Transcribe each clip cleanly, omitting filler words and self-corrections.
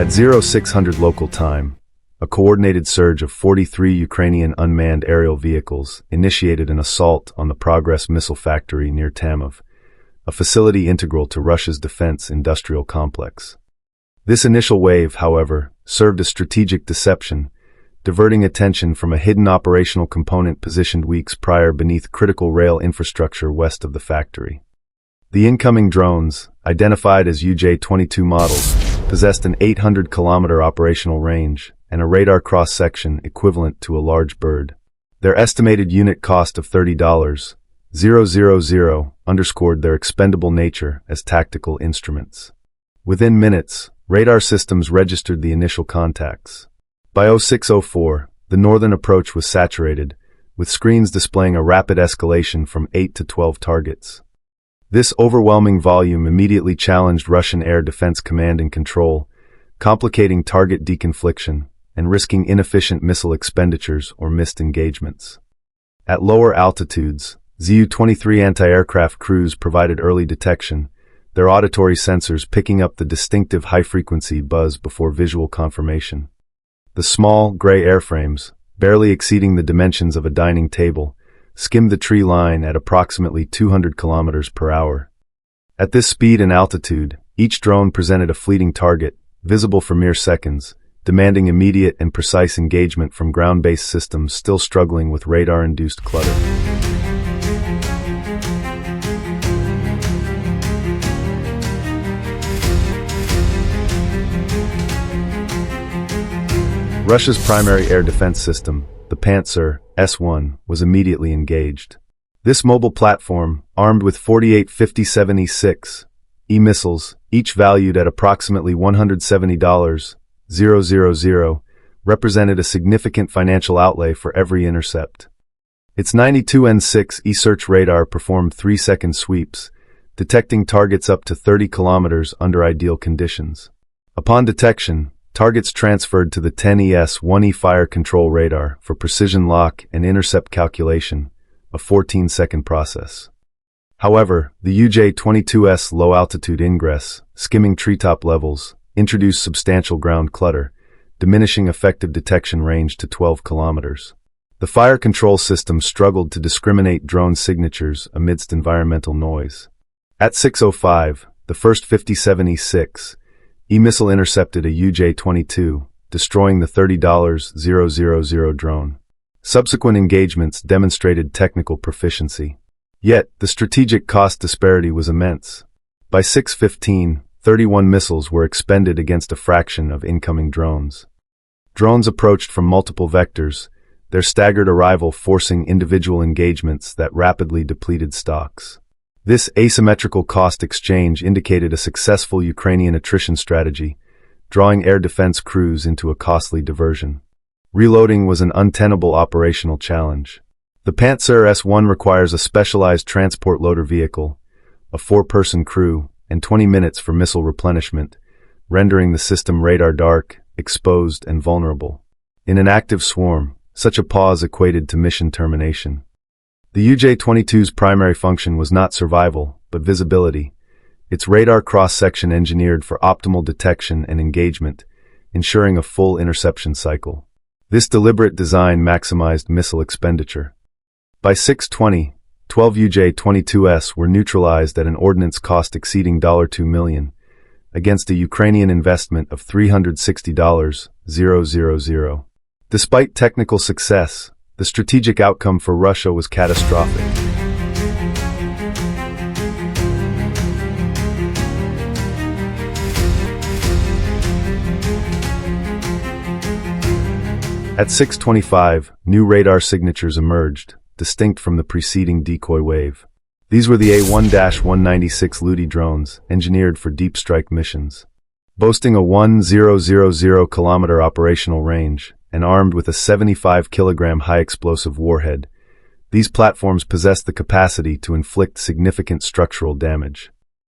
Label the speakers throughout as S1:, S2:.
S1: At 0600 local time, a coordinated surge of 43 Ukrainian unmanned aerial vehicles initiated an assault on the Progress missile factory near Tamov, a facility integral to Russia's defense industrial complex. This initial wave, however, served as strategic deception, diverting attention from a hidden operational component positioned weeks prior beneath critical rail infrastructure west of the factory. The incoming drones, identified as UJ-22 models, possessed an 800-kilometer operational range and a radar cross-section equivalent to a large bird. Their estimated unit cost of $30,000 underscored their expendable nature as tactical instruments. Within minutes, radar systems registered the initial contacts. By 0604, the northern approach was saturated, with screens displaying a rapid escalation from 8 to 12 targets. This overwhelming volume immediately challenged Russian Air Defense Command and Control, complicating target deconfliction and risking inefficient missile expenditures or missed engagements. At lower altitudes, Zu-23 anti-aircraft crews provided early detection, their auditory sensors picking up the distinctive high-frequency buzz before visual confirmation. The small, gray airframes, barely exceeding the dimensions of a dining table, skimmed the tree line at approximately 200 kilometers per hour. At this speed and altitude, each drone presented a fleeting target, visible for mere seconds, demanding immediate and precise engagement from ground-based systems still struggling with radar-induced clutter. Russia's primary air defense system, the Pantsir S-1, was immediately engaged. This mobile platform, armed with 48 57E6 missiles, each valued at approximately $170,000, represented a significant financial outlay for every intercept. Its 92N6 search radar performed 3-second sweeps, detecting targets up to 30 kilometers under ideal conditions. Upon detection, targets transferred to the 10ES-1E fire control radar for precision lock and intercept calculation, a 14-second process. However, the UJ-22S low-altitude ingress, skimming treetop levels, introduced substantial ground clutter, diminishing effective detection range to 12 kilometers. The fire control system struggled to discriminate drone signatures amidst environmental noise. At 6:05, the first 57E6 missile intercepted a UJ-22, destroying the $30,000 drone. Subsequent engagements demonstrated technical proficiency. Yet, the strategic cost disparity was immense. By 6:15, 31 missiles were expended against a fraction of incoming drones. Drones approached from multiple vectors, their staggered arrival forcing individual engagements that rapidly depleted stocks. This asymmetrical cost exchange indicated a successful Ukrainian attrition strategy, drawing air defense crews into a costly diversion. Reloading was an untenable operational challenge. The Pantsir S-1 requires a specialized transport loader vehicle, a 4-person crew, and 20 minutes for missile replenishment, rendering the system radar dark, exposed, and vulnerable. In an active swarm, such a pause equated to mission termination. The UJ-22's primary function was not survival, but visibility, its radar cross-section engineered for optimal detection and engagement, ensuring a full interception cycle. This deliberate design maximized missile expenditure. By 6:20, 12 UJ-22S were neutralized at an ordnance cost exceeding $2 million, against a Ukrainian investment of $360,000. Despite technical success, the strategic outcome for Russia was catastrophic. At 6:25, new radar signatures emerged, distinct from the preceding decoy wave. These were the A-1-196 Ludi drones, engineered for deep strike missions. Boasting a 1,000-kilometer operational range, and armed with a 75-kilogram high-explosive warhead, these platforms possessed the capacity to inflict significant structural damage.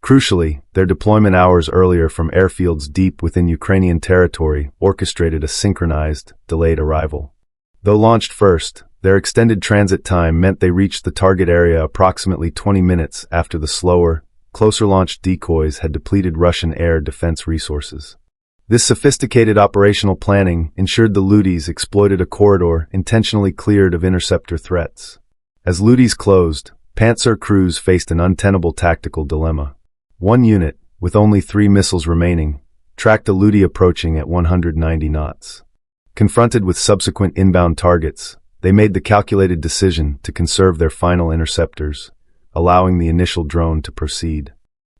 S1: Crucially, their deployment hours earlier from airfields deep within Ukrainian territory orchestrated a synchronized, delayed arrival. Though launched first, their extended transit time meant they reached the target area approximately 20 minutes after the slower, closer-launched decoys had depleted Russian air defense resources. This sophisticated operational planning ensured the Ludies exploited a corridor intentionally cleared of interceptor threats. As Ludies closed, Panzer crews faced an untenable tactical dilemma. One unit, with only 3 missiles remaining, tracked a Ludi approaching at 190 knots. Confronted with subsequent inbound targets, they made the calculated decision to conserve their final interceptors, allowing the initial drone to proceed.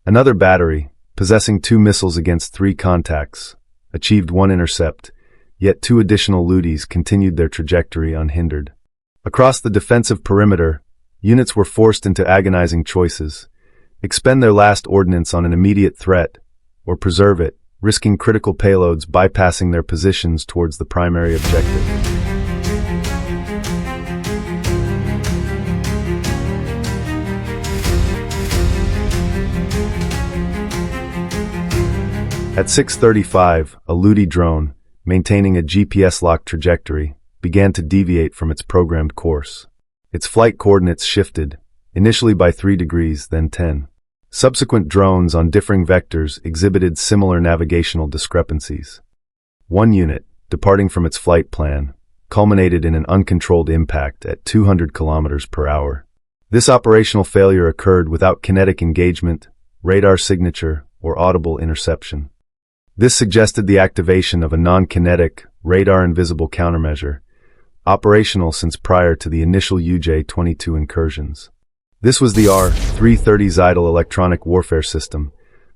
S1: Another battery, possessing 2 missiles against 3 contacts, achieved 1 intercept, yet 2 additional Ludies continued their trajectory unhindered. Across the defensive perimeter, units were forced into agonizing choices: expend their last ordnance on an immediate threat, or preserve it, risking critical payloads bypassing their positions towards the primary objective. At 6:35, a Ludi drone, maintaining a GPS-locked trajectory, began to deviate from its programmed course. Its flight coordinates shifted, initially by 3 degrees, then 10. Subsequent drones on differing vectors exhibited similar navigational discrepancies. One unit, departing from its flight plan, culminated in an uncontrolled impact at 200 kilometers per hour. This operational failure occurred without kinetic engagement, radar signature, or audible interception. This suggested the activation of a non-kinetic, radar-invisible countermeasure, operational since prior to the initial UJ-22 incursions. This was the R-330 Zhidle electronic warfare system,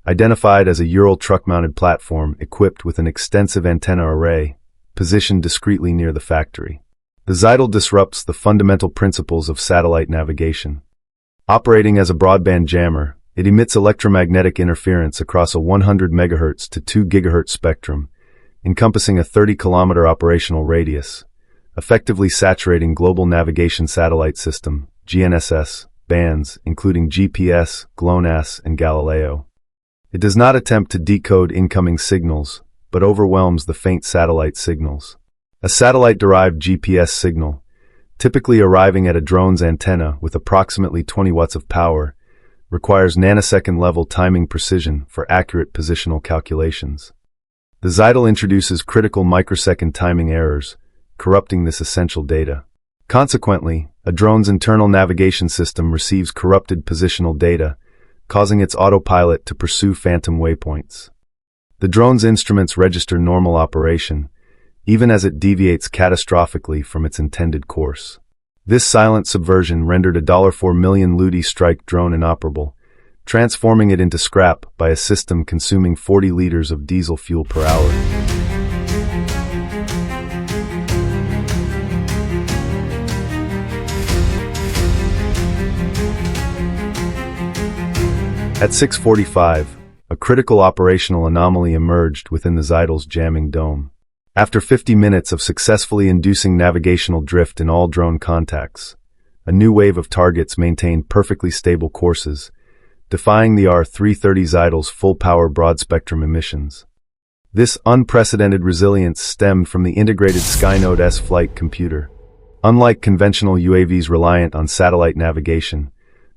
S1: identified as a Ural truck-mounted platform equipped with an extensive antenna array, positioned discreetly near the factory. The Zhidle disrupts the fundamental principles of satellite navigation. Operating as a broadband jammer, it emits electromagnetic interference across a 100 MHz to 2 GHz spectrum, encompassing a 30-kilometer operational radius, effectively saturating global navigation satellite system, GNSS, bands, including GPS, GLONASS, and Galileo. It does not attempt to decode incoming signals, but overwhelms the faint satellite signals. A satellite-derived GPS signal, typically arriving at a drone's antenna with approximately 20 watts of power, requires nanosecond-level timing precision for accurate positional calculations. The Zhidle introduces critical microsecond timing errors, corrupting this essential data. Consequently, a drone's internal navigation system receives corrupted positional data, causing its autopilot to pursue phantom waypoints. The drone's instruments register normal operation, even as it deviates catastrophically from its intended course. This silent subversion rendered a $4 million Ludi strike drone inoperable, transforming it into scrap by a system consuming 40 liters of diesel fuel per hour. At 6:45, a critical operational anomaly emerged within the Zhidle's jamming dome. After 50 minutes of successfully inducing navigational drift in all drone contacts, a new wave of targets maintained perfectly stable courses, defying the R-330 Zhidle's full-power broad-spectrum emissions. This unprecedented resilience stemmed from the integrated SkyNode S flight computer. Unlike conventional UAVs reliant on satellite navigation,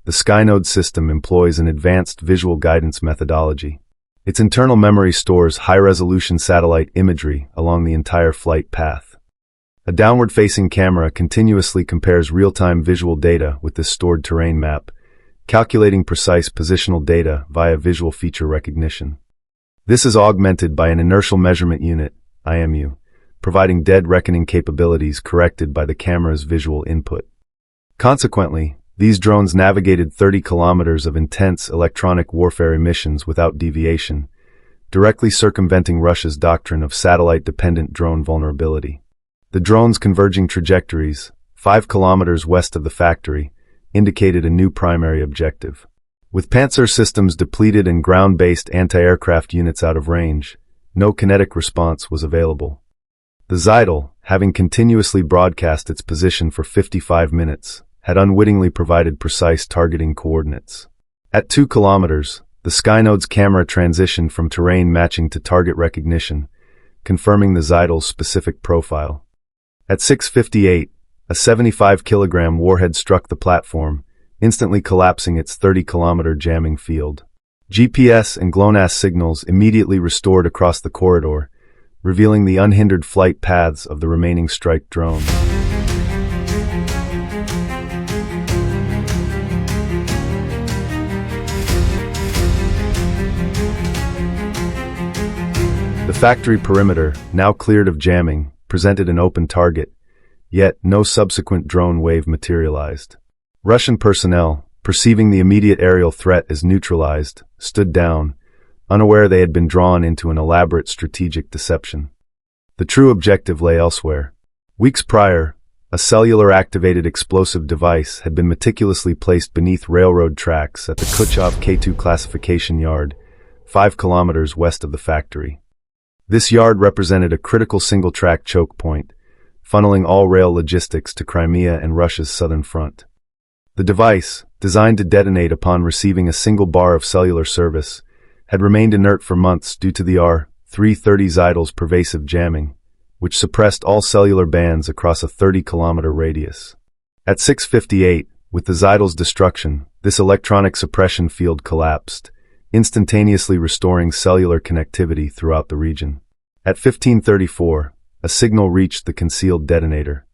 S1: the SkyNode system employs an advanced visual guidance methodology. Its internal memory stores high-resolution satellite imagery along the entire flight path. A downward-facing camera continuously compares real-time visual data with this stored terrain map, calculating precise positional data via visual feature recognition. This is augmented by an inertial measurement unit, IMU, providing dead reckoning capabilities corrected by the camera's visual input. Consequently, these drones navigated 30 kilometers of intense electronic warfare emissions without deviation, directly circumventing Russia's doctrine of satellite-dependent drone vulnerability. The drones' converging trajectories, 5 kilometers west of the factory, indicated a new primary objective. With Panzer systems depleted and ground-based anti-aircraft units out of range, no kinetic response was available. The Zhidle, having continuously broadcast its position for 55 minutes, had unwittingly provided precise targeting coordinates. At 2 kilometers, the SkyNode's camera transitioned from terrain matching to target recognition, confirming the Zhidle's specific profile. At 6:58, a 75-kilogram warhead struck the platform, instantly collapsing its 30-kilometer jamming field. GPS and GLONASS signals immediately restored across the corridor, revealing the unhindered flight paths of the remaining strike drone. The factory perimeter, now cleared of jamming, presented an open target, yet no subsequent drone wave materialized. Russian personnel, perceiving the immediate aerial threat as neutralized, stood down, unaware they had been drawn into an elaborate strategic deception. The true objective lay elsewhere. Weeks prior, a cellular-activated explosive device had been meticulously placed beneath railroad tracks at the Kuchov K2 classification yard, 5 kilometers west of the factory. This yard represented a critical single-track choke point, funneling all rail logistics to Crimea and Russia's southern front. The device, designed to detonate upon receiving a single bar of cellular service, had remained inert for months due to the R-330 Zhidle's pervasive jamming, which suppressed all cellular bands across a 30-kilometer radius. At 6:58, with the Zhidle's destruction, this electronic suppression field collapsed, instantaneously restoring cellular connectivity throughout the region. At 15:34, a signal reached the concealed detonator.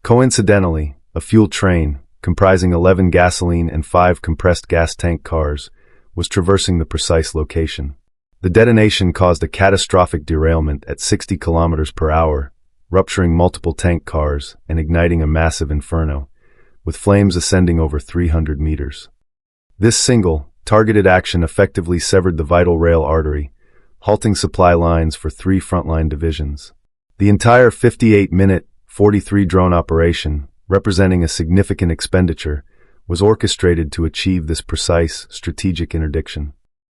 S1: Coincidentally, a fuel train, comprising 11 gasoline and 5 compressed gas tank cars, was traversing the precise location. The detonation caused a catastrophic derailment at 60 kilometers per hour, rupturing multiple tank cars and igniting a massive inferno, with flames ascending over 300 meters. This single, targeted action effectively severed the vital rail artery, halting supply lines for 3 frontline divisions. The entire 58-minute, 43-drone operation, representing a significant expenditure, was orchestrated to achieve this precise strategic interdiction.